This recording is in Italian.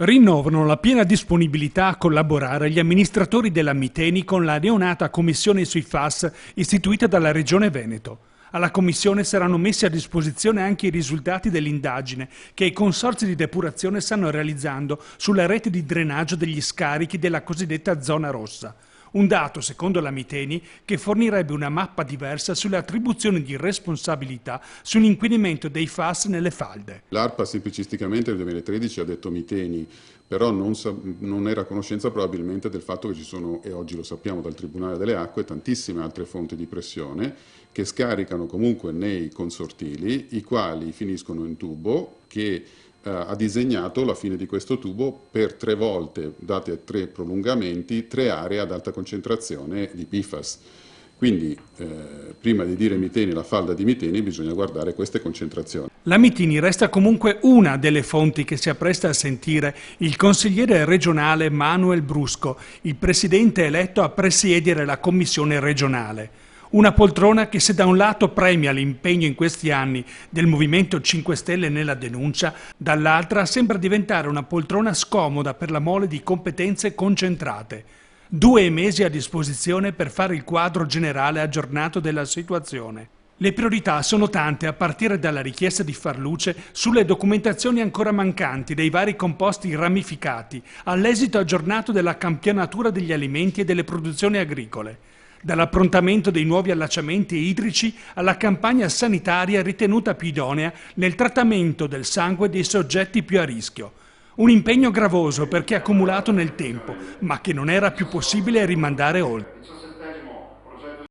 Rinnovano la piena disponibilità a collaborare gli amministratori della Miteni con la neonata commissione sui FAS istituita dalla Regione Veneto. Alla commissione saranno messi a disposizione anche i risultati dell'indagine che i consorzi di depurazione stanno realizzando sulla rete di drenaggio degli scarichi della cosiddetta zona rossa. Un dato, secondo la Miteni, che fornirebbe una mappa diversa sulle attribuzioni di responsabilità sull'inquinamento dei FAS nelle falde. L'ARPA semplicisticamente nel 2013 ha detto Miteni, però non era a conoscenza probabilmente del fatto che ci sono, e oggi lo sappiamo dal Tribunale delle Acque, tantissime altre fonti di pressione che scaricano comunque nei consortili, i quali finiscono in tubo che ha disegnato la fine di questo tubo per 3 volte, date 3 prolungamenti, 3 aree ad alta concentrazione di PFAS. Quindi prima di dire Miteni, la falda di Miteni, bisogna guardare queste concentrazioni. La Miteni resta comunque una delle fonti che si appresta a sentire il consigliere regionale Manuel Brusco, il presidente eletto a presiedere la commissione regionale. Una poltrona che se da un lato premia l'impegno in questi anni del Movimento 5 Stelle nella denuncia, dall'altra sembra diventare una poltrona scomoda per la mole di competenze concentrate. 2 mesi a disposizione per fare il quadro generale aggiornato della situazione. Le priorità sono tante, a partire dalla richiesta di far luce sulle documentazioni ancora mancanti dei vari composti ramificati, all'esito aggiornato della campionatura degli alimenti e delle produzioni agricole. Dall'approntamento dei nuovi allacciamenti idrici alla campagna sanitaria ritenuta più idonea nel trattamento del sangue dei soggetti più a rischio. Un impegno gravoso perché accumulato nel tempo, ma che non era più possibile rimandare oltre.